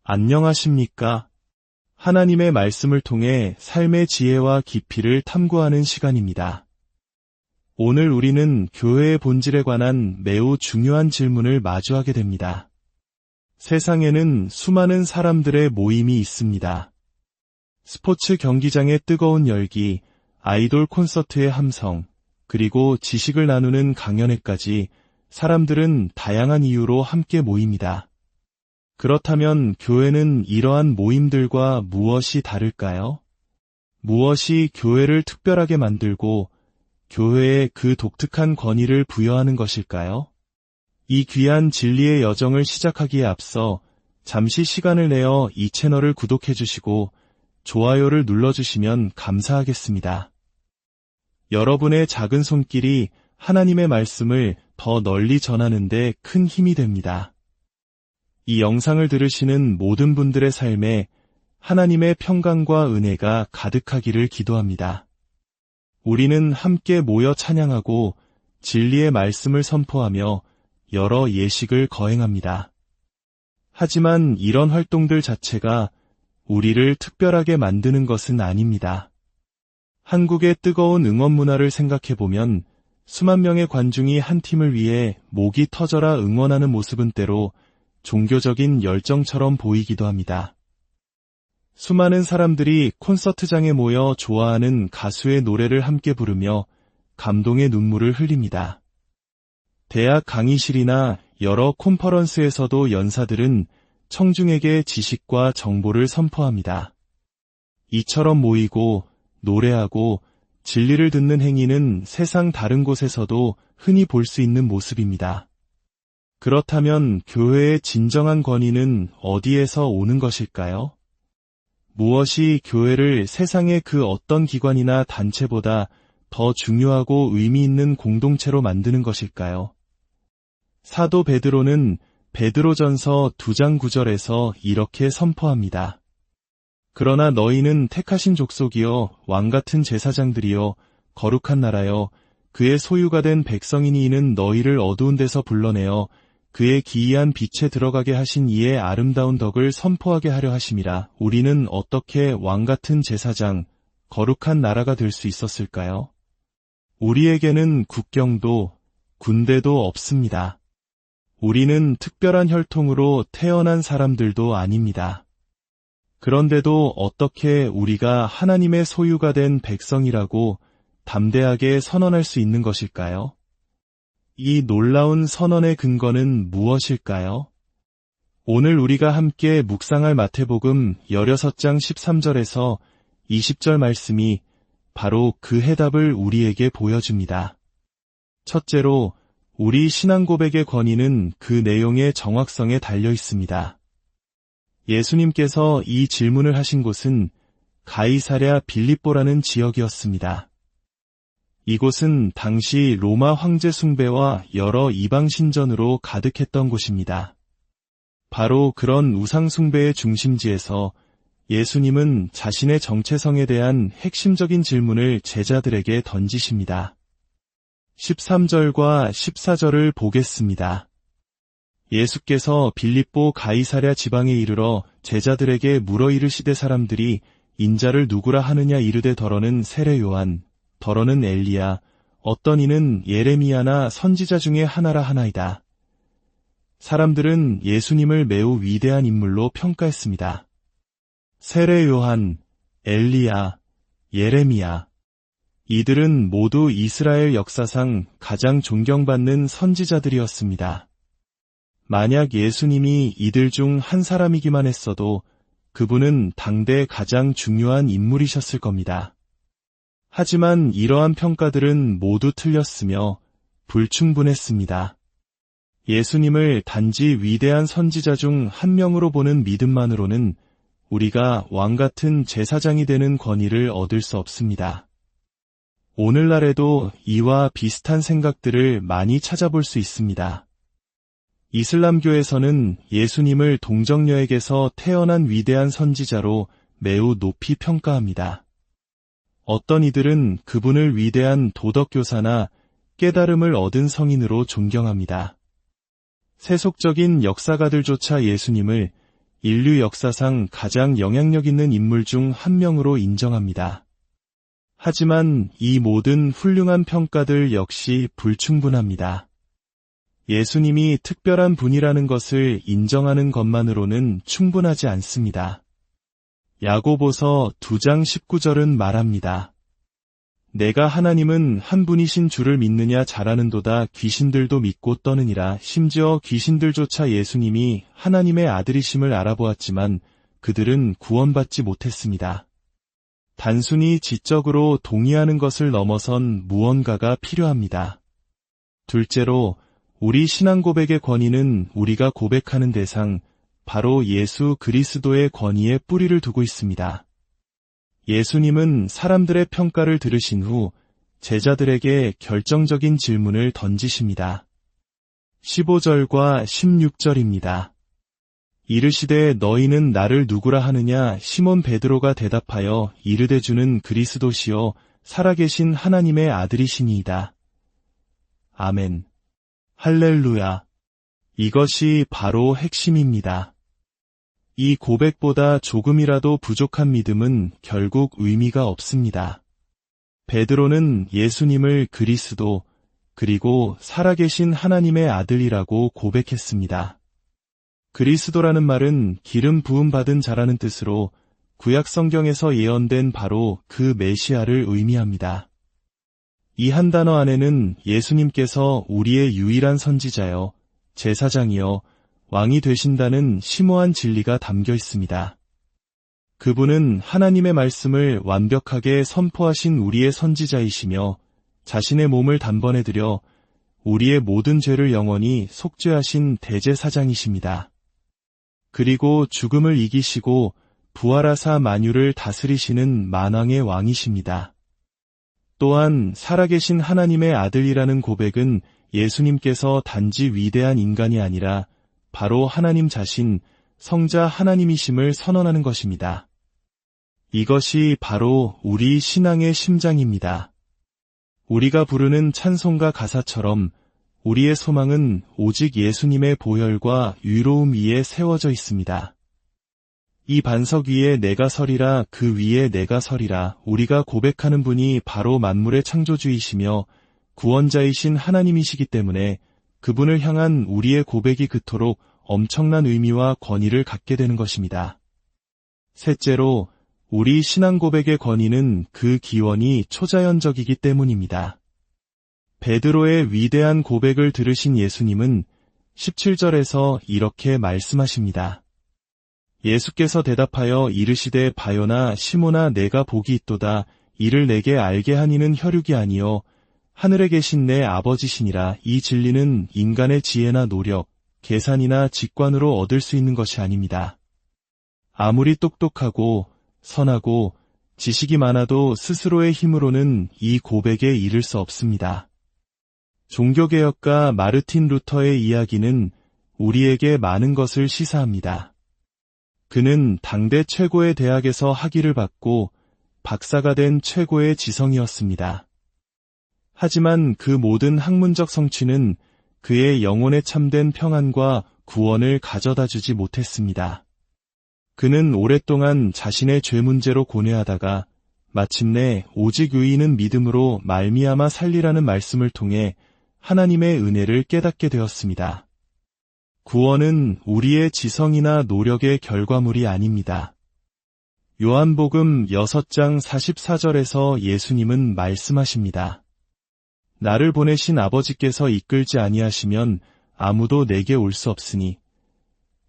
안녕하십니까? 하나님의 말씀을 통해 삶의 지혜와 깊이를 탐구하는 시간입니다. 오늘 우리는 교회의 본질에 관한 매우 중요한 질문을 마주하게 됩니다. 세상에는 수많은 사람들의 모임이 있습니다. 스포츠 경기장의 뜨거운 열기, 아이돌 콘서트의 함성, 그리고 지식을 나누는 강연회까지 사람들은 다양한 이유로 함께 모입니다. 그렇다면 교회는 이러한 모임들과 무엇이 다를까요? 무엇이 교회를 특별하게 만들고 교회에 그 독특한 권위를 부여하는 것일까요? 이 귀한 진리의 여정을 시작하기에 앞서 잠시 시간을 내어 이 채널을 구독해 주시고 좋아요를 눌러주시면 감사하겠습니다. 여러분의 작은 손길이 하나님의 말씀을 더 널리 전하는 데 큰 힘이 됩니다. 이 영상을 들으시는 모든 분들의 삶에 하나님의 평강과 은혜가 가득하기를 기도합니다. 우리는 함께 모여 찬양하고 진리의 말씀을 선포하며 여러 예식을 거행합니다. 하지만 이런 활동들 자체가 우리를 특별하게 만드는 것은 아닙니다. 한국의 뜨거운 응원 문화를 생각해보면 수만 명의 관중이 한 팀을 위해 목이 터져라 응원하는 모습은 때로 종교적인 열정처럼 보이기도 합니다. 수많은 사람들이 콘서트장에 모여 좋아하는 가수의 노래를 함께 부르며 감동의 눈물을 흘립니다. 대학 강의실이나 여러 콘퍼런스에서도 연사들은 청중에게 지식과 정보를 선포합니다. 이처럼 모이고 노래하고 진리를 듣는 행위는 세상 다른 곳에서도 흔히 볼 수 있는 모습입니다. 그렇다면 교회의 진정한 권위는 어디에서 오는 것일까요? 무엇이 교회를 세상의 그 어떤 기관이나 단체보다 더 중요하고 의미 있는 공동체로 만드는 것일까요? 사도 베드로는 베드로전서 2장 9절에서 이렇게 선포합니다. 그러나 너희는 택하신 족속이요 왕같은 제사장들이요 거룩한 나라요 그의 소유가 된 백성이니 이는 너희를 어두운 데서 불러내어 그의 기이한 빛에 들어가게 하신 이의 아름다운 덕을 선포하게 하려 하심이라. 우리는 어떻게 왕같은 제사장, 거룩한 나라가 될 수 있었을까요? 우리에게는 국경도 군대도 없습니다. 우리는 특별한 혈통으로 태어난 사람들도 아닙니다. 그런데도 어떻게 우리가 하나님의 소유가 된 백성이라고 담대하게 선언할 수 있는 것일까요? 이 놀라운 선언의 근거는 무엇일까요? 오늘 우리가 함께 묵상할 마태복음 16장 13절에서 20절 말씀이 바로 그 해답을 우리에게 보여줍니다. 첫째로, 우리 신앙 고백의 권위는 그 내용의 정확성에 달려 있습니다. 예수님께서 이 질문을 하신 곳은 가이사랴 빌립보라는 지역이었습니다. 이곳은 당시 로마 황제 숭배와 여러 이방 신전으로 가득했던 곳입니다. 바로 그런 우상 숭배의 중심지에서 예수님은 자신의 정체성에 대한 핵심적인 질문을 제자들에게 던지십니다. 13절과 14절을 보겠습니다. 예수께서 빌립보 가이사랴 지방에 이르러 제자들에게 물어 이르시되 사람들이 인자를 누구라 하느냐 이르되 더러는 세례 요한, 더러는 엘리야, 어떤 이는 예레미야나 선지자 중에 하나라 하나이다. 사람들은 예수님을 매우 위대한 인물로 평가했습니다. 세례 요한, 엘리야, 예레미야. 이들은 모두 이스라엘 역사상 가장 존경받는 선지자들이었습니다. 만약 예수님이 이들 중 한 사람이기만 했어도 그분은 당대 가장 중요한 인물이셨을 겁니다. 하지만 이러한 평가들은 모두 틀렸으며 불충분했습니다. 예수님을 단지 위대한 선지자 중 한 명으로 보는 믿음만으로는 우리가 왕같은 제사장이 되는 권위를 얻을 수 없습니다. 오늘날에도 이와 비슷한 생각들을 많이 찾아볼 수 있습니다. 이슬람교에서는 예수님을 동정녀에게서 태어난 위대한 선지자로 매우 높이 평가합니다. 어떤 이들은 그분을 위대한 도덕교사나 깨달음을 얻은 성인으로 존경합니다. 세속적인 역사가들조차 예수님을 인류 역사상 가장 영향력 있는 인물 중 한 명으로 인정합니다. 하지만 이 모든 훌륭한 평가들 역시 불충분합니다. 예수님이 특별한 분이라는 것을 인정하는 것만으로는 충분하지 않습니다. 야고보서 2장 19절은 말합니다. 내가 하나님은 한 분이신 줄을 믿느냐 잘하는도다 귀신들도 믿고 떠느니라. 심지어 귀신들조차 예수님이 하나님의 아들이심을 알아보았지만 그들은 구원받지 못했습니다. 단순히 지적으로 동의하는 것을 넘어선 무언가가 필요합니다. 둘째로, 우리 신앙 고백의 권위는 우리가 고백하는 대상, 바로 예수 그리스도의 권위에 뿌리를 두고 있습니다. 예수님은 사람들의 평가를 들으신 후 제자들에게 결정적인 질문을 던지십니다. 15절과 16절입니다. 이르시되 너희는 나를 누구라 하느냐? 시몬 베드로가 대답하여 이르되 주는 그리스도시요 살아계신 하나님의 아들이시니이다. 아멘. 할렐루야. 이것이 바로 핵심입니다. 이 고백보다 조금이라도 부족한 믿음은 결국 의미가 없습니다. 베드로는 예수님을 그리스도, 그리고 살아계신 하나님의 아들이라고 고백했습니다. 그리스도라는 말은 기름 부음 받은 자라는 뜻으로 구약 성경에서 예언된 바로 그 메시아를 의미합니다. 이 한 단어 안에는 예수님께서 우리의 유일한 선지자여, 제사장이여, 왕이 되신다는 심오한 진리가 담겨 있습니다. 그분은 하나님의 말씀을 완벽하게 선포하신 우리의 선지자이시며 자신의 몸을 단번에 들여 우리의 모든 죄를 영원히 속죄하신 대제사장이십니다. 그리고 죽음을 이기시고 부활하사 만유를 다스리시는 만왕의 왕이십니다. 또한 살아계신 하나님의 아들이라는 고백은 예수님께서 단지 위대한 인간이 아니라 바로 하나님 자신, 성자 하나님이심을 선언하는 것입니다. 이것이 바로 우리 신앙의 심장입니다. 우리가 부르는 찬송가 가사처럼 우리의 소망은 오직 예수님의 보혈과 의로움 위에 세워져 있습니다. 이 반석 위에 내가 서리라, 그 위에 내가 서리라. 우리가 고백하는 분이 바로 만물의 창조주이시며 구원자이신 하나님이시기 때문에 그분을 향한 우리의 고백이 그토록 엄청난 의미와 권위를 갖게 되는 것입니다. 셋째로, 우리 신앙 고백의 권위는 그 기원이 초자연적이기 때문입니다. 베드로의 위대한 고백을 들으신 예수님은 17절에서 이렇게 말씀하십니다. 예수께서 대답하여 이르시되 바요나 시몬아 내가 복이 있도다. 이를 내게 알게 하니는 혈육이 아니요 하늘에 계신 내 아버지시니라. 이 진리는 인간의 지혜나 노력, 계산이나 직관으로 얻을 수 있는 것이 아닙니다. 아무리 똑똑하고 선하고 지식이 많아도 스스로의 힘으로는 이 고백에 이를 수 없습니다. 종교개혁가 마르틴 루터의 이야기는 우리에게 많은 것을 시사합니다. 그는 당대 최고의 대학에서 학위를 받고 박사가 된 최고의 지성이었습니다. 하지만 그 모든 학문적 성취는 그의 영혼에 참된 평안과 구원을 가져다 주지 못했습니다. 그는 오랫동안 자신의 죄 문제로 고뇌하다가 마침내 오직 의인은 믿음으로 말미암아 살리라는 말씀을 통해 하나님의 은혜를 깨닫게 되었습니다. 구원은 우리의 지성이나 노력의 결과물이 아닙니다. 요한복음 6장 44절에서 예수님은 말씀하십니다. 나를 보내신 아버지께서 이끌지 아니하시면 아무도 내게 올 수 없으니.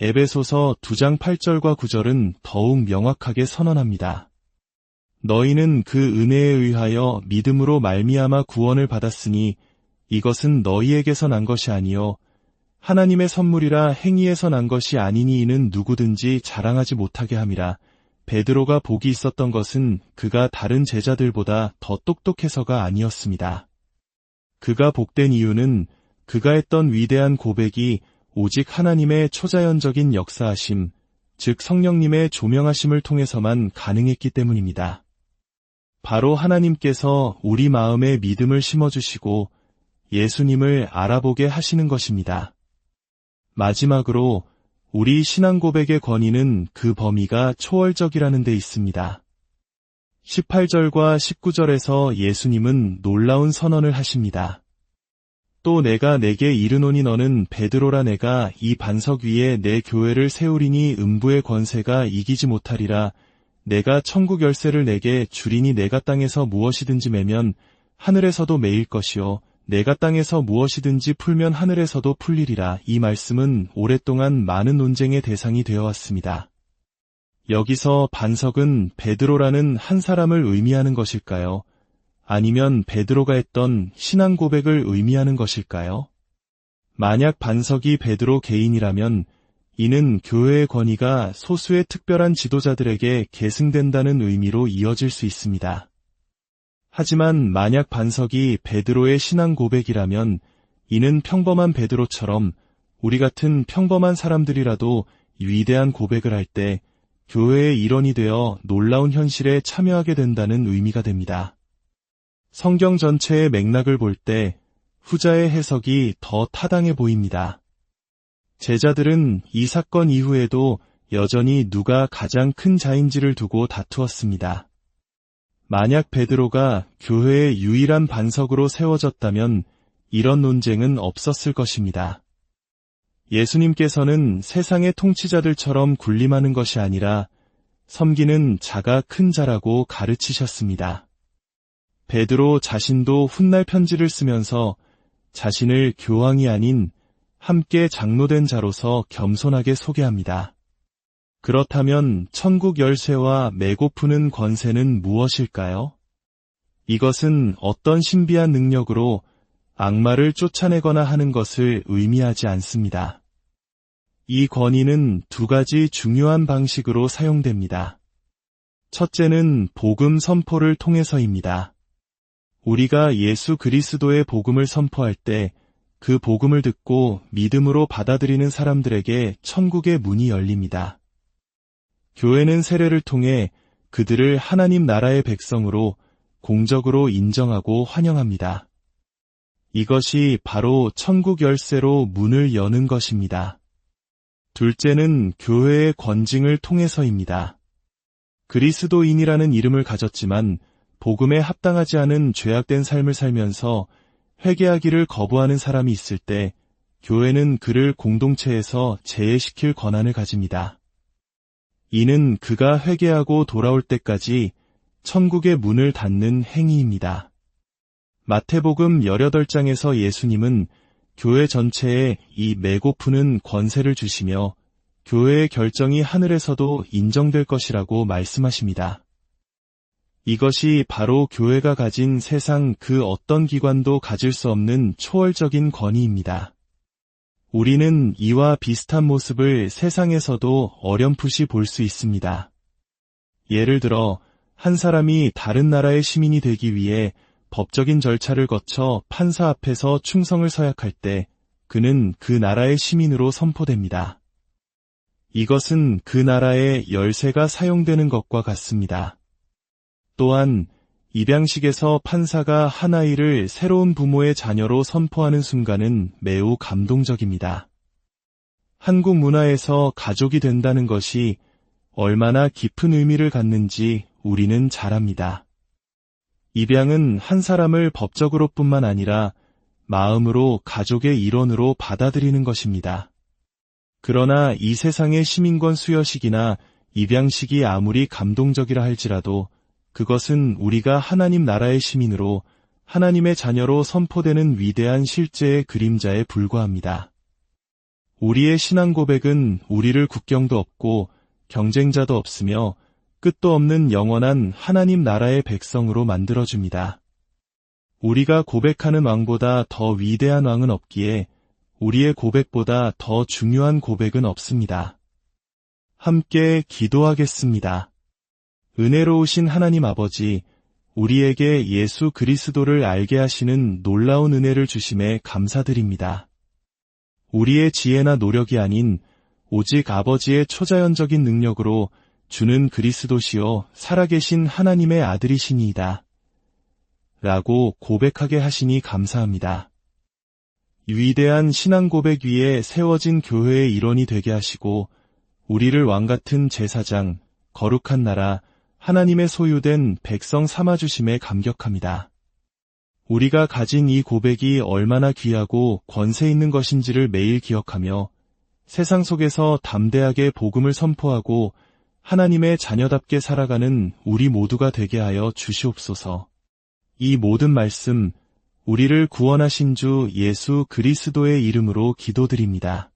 에베소서 2장 8절과 9절은 더욱 명확하게 선언합니다. 너희는 그 은혜에 의하여 믿음으로 말미암아 구원을 받았으니 이것은 너희에게서 난 것이 아니요 하나님의 선물이라 행위에서 난 것이 아니니 이는 누구든지 자랑하지 못하게 함이라. 베드로가 복이 있었던 것은 그가 다른 제자들보다 더 똑똑해서가 아니었습니다. 그가 복된 이유는 그가 했던 위대한 고백이 오직 하나님의 초자연적인 역사하심, 즉 성령님의 조명하심을 통해서만 가능했기 때문입니다. 바로 하나님께서 우리 마음에 믿음을 심어주시고 예수님을 알아보게 하시는 것입니다. 마지막으로 우리 신앙 고백의 권위는 그 범위가 초월적이라는 데 있습니다. 18절과 19절에서 예수님은 놀라운 선언을 하십니다. 또 내가 내게 이르노니 너는 베드로라 내가 이 반석 위에 내 교회를 세우리니 음부의 권세가 이기지 못하리라. 내가 천국 열쇠를 내게 주리니 내가 땅에서 무엇이든지 매면 하늘에서도 매일 것이요 내가 땅에서 무엇이든지 풀면 하늘에서도 풀리리라. 이 말씀은 오랫동안 많은 논쟁의 대상이 되어 왔습니다. 여기서 반석은 베드로라는 한 사람을 의미하는 것일까요? 아니면 베드로가 했던 신앙 고백을 의미하는 것일까요? 만약 반석이 베드로 개인이라면 이는 교회의 권위가 소수의 특별한 지도자들에게 계승된다는 의미로 이어질 수 있습니다. 하지만 만약 반석이 베드로의 신앙 고백이라면 이는 평범한 베드로처럼 우리 같은 평범한 사람들이라도 위대한 고백을 할 때 교회의 일원이 되어 놀라운 현실에 참여하게 된다는 의미가 됩니다. 성경 전체의 맥락을 볼 때 후자의 해석이 더 타당해 보입니다. 제자들은 이 사건 이후에도 여전히 누가 가장 큰 자인지를 두고 다투었습니다. 만약 베드로가 교회의 유일한 반석으로 세워졌다면 이런 논쟁은 없었을 것입니다. 예수님께서는 세상의 통치자들처럼 군림하는 것이 아니라 섬기는 자가 큰 자라고 가르치셨습니다. 베드로 자신도 훗날 편지를 쓰면서 자신을 교황이 아닌 함께 장로된 자로서 겸손하게 소개합니다. 그렇다면 천국 열쇠와 메고 푸는 권세는 무엇일까요? 이것은 어떤 신비한 능력으로 악마를 쫓아내거나 하는 것을 의미하지 않습니다. 이 권위는 두 가지 중요한 방식으로 사용됩니다. 첫째는 복음 선포를 통해서입니다. 우리가 예수 그리스도의 복음을 선포할 때 그 복음을 듣고 믿음으로 받아들이는 사람들에게 천국의 문이 열립니다. 교회는 세례를 통해 그들을 하나님 나라의 백성으로 공적으로 인정하고 환영합니다. 이것이 바로 천국 열쇠로 문을 여는 것입니다. 둘째는 교회의 권징을 통해서입니다. 그리스도인이라는 이름을 가졌지만 복음에 합당하지 않은 죄악된 삶을 살면서 회개하기를 거부하는 사람이 있을 때 교회는 그를 공동체에서 제외시킬 권한을 가집니다. 이는 그가 회개하고 돌아올 때까지 천국의 문을 닫는 행위입니다. 마태복음 18장에서 예수님은 교회 전체에 이 메고 푸는 권세를 주시며 교회의 결정이 하늘에서도 인정될 것이라고 말씀하십니다. 이것이 바로 교회가 가진 세상 그 어떤 기관도 가질 수 없는 초월적인 권위입니다. 우리는 이와 비슷한 모습을 세상에서도 어렴풋이 볼 수 있습니다. 예를 들어 한 사람이 다른 나라의 시민이 되기 위해 법적인 절차를 거쳐 판사 앞에서 충성을 서약할 때 그는 그 나라의 시민으로 선포됩니다. 이것은 그 나라의 열쇠가 사용되는 것과 같습니다. 또한 입양식에서 판사가 한 아이를 새로운 부모의 자녀로 선포하는 순간은 매우 감동적입니다. 한국 문화에서 가족이 된다는 것이 얼마나 깊은 의미를 갖는지 우리는 잘 압니다. 입양은 한 사람을 법적으로뿐만 아니라 마음으로 가족의 일원으로 받아들이는 것입니다. 그러나 이 세상의 시민권 수여식이나 입양식이 아무리 감동적이라 할지라도 그것은 우리가 하나님 나라의 시민으로 하나님의 자녀로 선포되는 위대한 실제의 그림자에 불과합니다. 우리의 신앙 고백은 우리를 국경도 없고 경쟁자도 없으며 끝도 없는 영원한 하나님 나라의 백성으로 만들어줍니다. 우리가 고백하는 왕보다 더 위대한 왕은 없기에 우리의 고백보다 더 중요한 고백은 없습니다. 함께 기도하겠습니다. 은혜로우신 하나님 아버지, 우리에게 예수 그리스도를 알게 하시는 놀라운 은혜를 주심에 감사드립니다. 우리의 지혜나 노력이 아닌 오직 아버지의 초자연적인 능력으로 주는 그리스도시요 살아계신 하나님의 아들이시니이다. 라고 고백하게 하시니 감사합니다. 위대한 신앙 고백 위에 세워진 교회의 일원이 되게 하시고 우리를 왕같은 제사장, 거룩한 나라, 하나님의 소유된 백성 삼아주심에 감격합니다. 우리가 가진 이 고백이 얼마나 귀하고 권세 있는 것인지를 매일 기억하며 세상 속에서 담대하게 복음을 선포하고 하나님의 자녀답게 살아가는 우리 모두가 되게 하여 주시옵소서. 이 모든 말씀, 우리를 구원하신 주 예수 그리스도의 이름으로 기도드립니다.